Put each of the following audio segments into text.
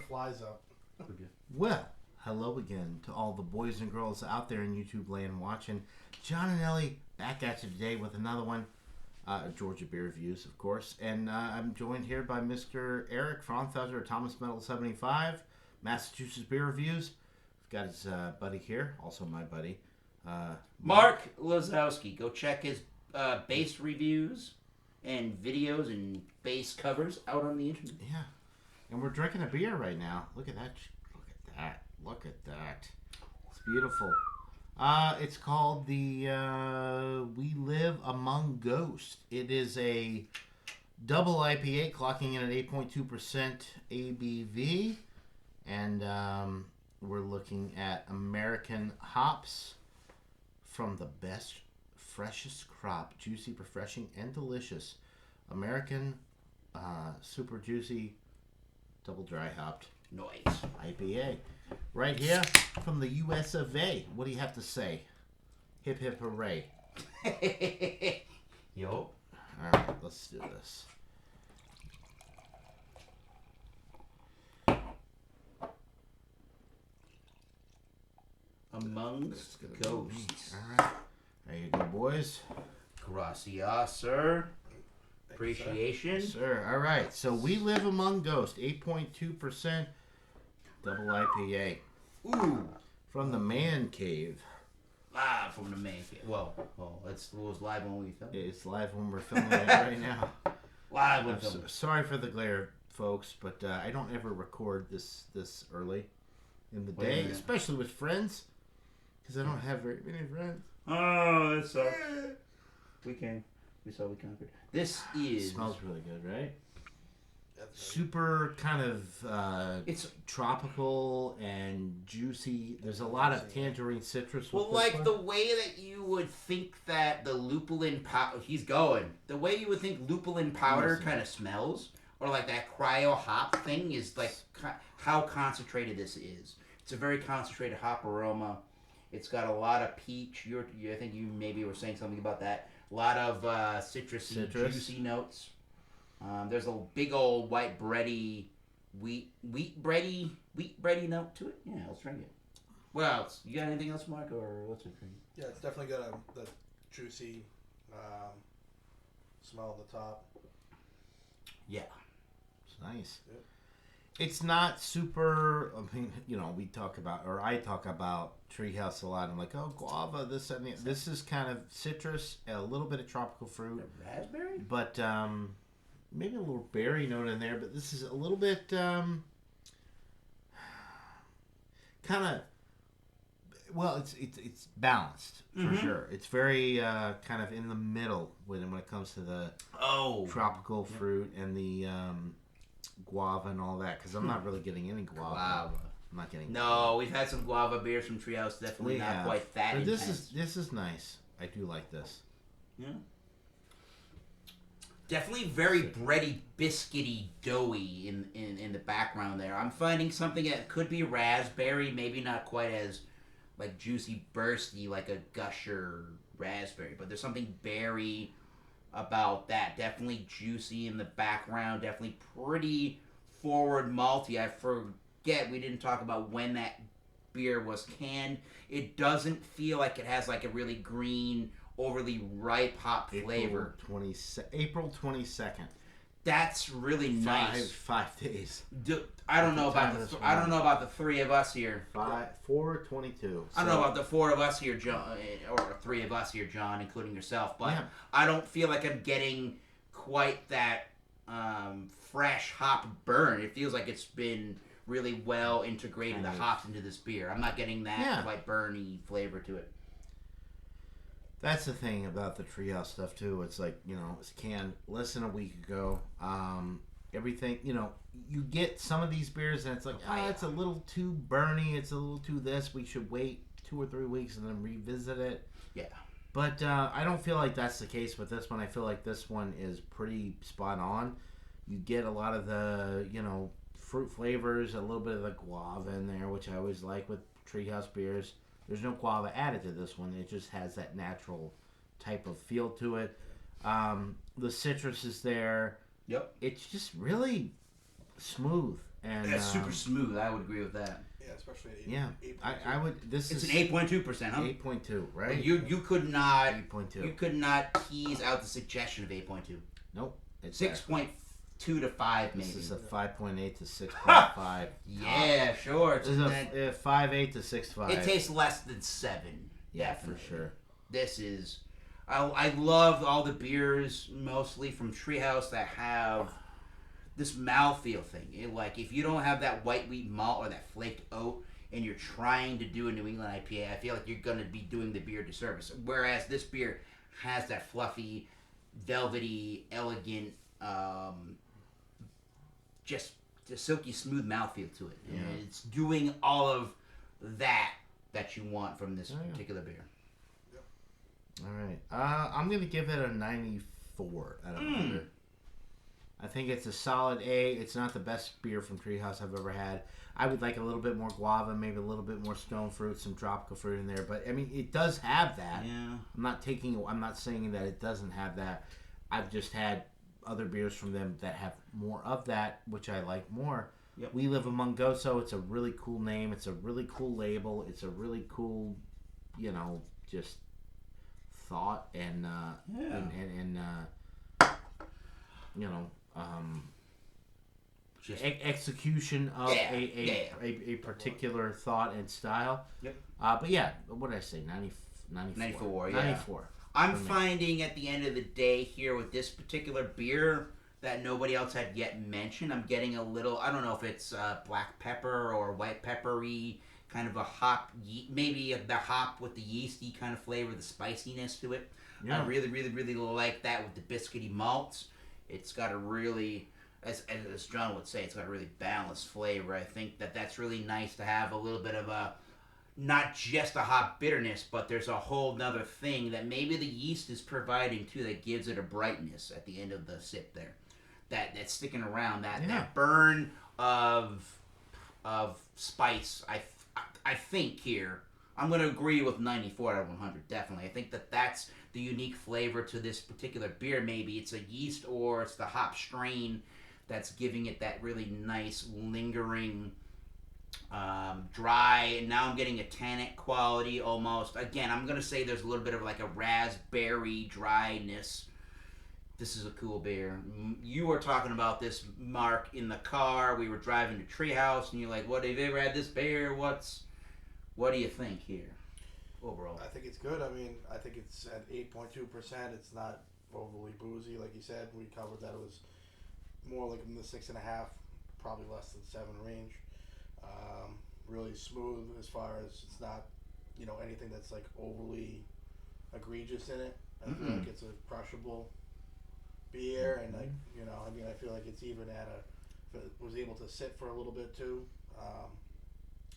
flies up. Well, hello again to all the boys and girls out there in YouTube land watching. John and Ellie back at you today with another one. Georgia Beer Reviews, of course. And I'm joined here by Mr. Eric Frauenfelder of Thomas Metal 75, Massachusetts Beer Reviews. We've got his buddy here, also my buddy. Mark Lazowski. Go check his bass reviews and videos and bass covers out on the internet. Yeah. And we're drinking a beer right now. Look at that. Look at that. Look at that. It's beautiful. It's called the We Live Among Ghosts. It is a double IPA clocking in at 8.2% ABV. And we're looking at American hops from the best, freshest crop. Juicy, refreshing, and delicious. American super juicy double dry hopped Nice. IPA. Right here from the US of A. What do you have to say? Hip hip hooray. Yo. Alright, let's do this. Amongst Ghosts. Alright. There you go, boys. Gracias, sir. Appreciation. Yes, sir. Alright, so We Live Among Ghosts. 8.2% double IPA. Ooh. From the Man Cave. Live from the main cave. Well, it was live when we filmed. It's live when we're filming it right now. Live when I'm filmed. sorry for the glare, folks, but I don't ever record this early in the day, especially with friends, because I don't have very many friends. Oh, that sucks. We came. We saw we conquered. This is... It smells really good, right? Super kind of it's tropical and juicy. There's a lot of tangerine citrus. Well, like the way that you would think that the lupulin powder... He's going. The way you would think lupulin powder kind of smells, or like that cryo hop thing, is like how concentrated this is. It's a very concentrated hop aroma. It's got a lot of peach. I think you maybe were saying something about that. A lot of citrusy, juicy notes. There's a big old white bready, wheat bready note to it. Yeah, let's drink it. What else? You got anything else, Mark, or what's it drink? Yeah, it's definitely got the juicy smell at the top. Yeah, it's nice. Yep. It's not super. I mean, we talk about, or I talk about Treehouse a lot. I'm like, oh, guava, this and that. This is kind of citrus, a little bit of tropical fruit, raspberry, but maybe a little berry note in there. But this is a little bit kind of. Well, it's balanced for sure. It's very kind of in the middle when it comes to the tropical fruit and the guava and all that, because I'm not really getting any guava. I'm not getting. No, we've had some guava beers from Treehouse. Definitely not quite that. But this is nice. I do like this. Yeah. Definitely very bready, biscuity, doughy in the background there. I'm finding something that could be raspberry, maybe not quite as like juicy, bursty like a Gusher raspberry, but there's something berry about that. Definitely juicy in the background. Definitely pretty forward malty. I forget we didn't talk about when that beer was canned. It doesn't feel like it has like a really green, overly ripe hop flavor. April 22nd. That's really nice. 5 days. I don't know about the three of us here. 4/22. I don't know about the four of us here, John, or three of us here, John, including yourself. But I don't feel like I'm getting quite that fresh hop burn. It feels like it's been really well integrated, the hops into this beer. I'm not getting that quite burny flavor to it. That's the thing about the Treehouse stuff too. It's like, it's canned less than a week ago. Everything, you get some of these beers and it's like, it's a little too burny. It's a little too this. We should wait 2 or 3 weeks and then revisit it. Yeah. But I don't feel like that's the case with this one. I feel like this one is pretty spot on. You get a lot of the, fruit flavors, a little bit of the guava in there, which I always like with Treehouse beers. There's no guava added to this one. It just has that natural type of feel to it. The citrus is there. Yep. It's just really smooth And That's super smooth. I would agree with that. Yeah, especially at 8, yeah, 8.2. I would. This It's is an 8.2%, huh? 8.2, right? Well, you could not 8.2. you could not tease out the suggestion of 8.2. Nope. It's 6.2 to 5 maybe. This is a 5.8 to 6.5. Yeah, sure. This is a 5.8 to 6.5. It tastes less than 7. Yeah, definitely. for sure. This is. I love all the beers, mostly from Treehouse, that have this mouthfeel thing. Like, if you don't have that white wheat malt or that flaked oat, and you're trying to do a New England IPA, I feel like you're going to be doing the beer disservice. Whereas this beer has that fluffy, velvety, elegant, just the silky smooth mouthfeel to it. Yeah. And it's doing all of that you want from this particular beer. All right. I'm going to give it a 94 out of 100. I think it's a solid A. It's not the best beer from Treehouse I've ever had. I would like a little bit more guava, maybe a little bit more stone fruit, some tropical fruit in there. But, I mean, it does have that. Yeah. I'm not saying that it doesn't have that. I've just had other beers from them that have more of that, which I like more. Yep. We Live Among Goso. It's a really cool name. It's a really cool label. It's a really cool, just thought and Just execution of a particular thought and style. Yep. But yeah, what did I say? 94. 94. I'm finding at the end of the day here with this particular beer that nobody else had yet mentioned, I'm getting a little, I don't know if it's black pepper or white peppery, kind of a hop, maybe the hop with the yeasty kind of flavor, the spiciness to it. Yeah. I really, really, really like that with the biscuity malts. It's got a really, as John would say, it's got a really balanced flavor. I think that's really nice to have a little bit of a, not just a hop bitterness, but there's a whole nother thing that maybe the yeast is providing too that gives it a brightness at the end of the sip there. That's sticking around, that burn of spice. I think here, I'm going to agree with 94 out of 100, definitely. I think that's the unique flavor to this particular beer. Maybe it's a yeast or it's the hop strain that's giving it that really nice, lingering, dry. And now I'm getting a tannic quality almost. Again, I'm going to say there's a little bit of like a raspberry dryness. This is a cool beer. You were talking about this, Mark, in the car. We were driving to Treehouse, and you're like, "What, have you ever had this beer? What do you think here, overall?" I think it's good. I mean, I think it's at 8.2%. It's not overly boozy, like you said. We covered that it was more like in the 6.5, probably less than 7 range. Really smooth as far as it's not, anything that's like overly egregious in it. I feel like it's a crushable beer, and I feel like it's even if it was able to sit for a little bit too,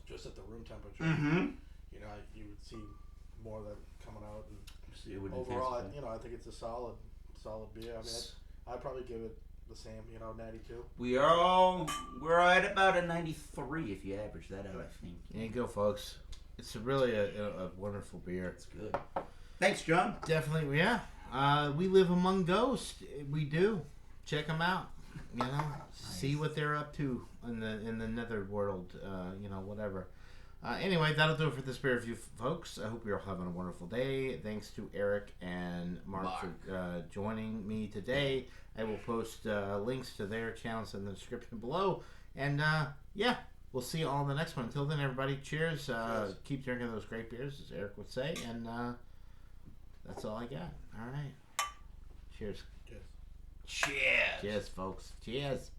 just at the room temperature. You would see more of that coming out, and overall, I think it's a solid beer. I mean, I'd probably give it the same, 92. We're at about a 93 if you average that out, I think. There you go, folks. It's really a wonderful beer. It's good. Thanks, John. Definitely, yeah. We Live Among Ghosts. We do. Check them out. See what they're up to in the netherworld. Whatever. Anyway, that'll do it for this beer review, folks. I hope you're all having a wonderful day. Thanks to Eric and Mark. For joining me today. I will post links to their channels in the description below. And we'll see you all in the next one. Until then, everybody, cheers. Keep drinking those great beers, as Eric would say. And that's all I got. All right. Cheers. Cheers. Cheers, folks. Cheers.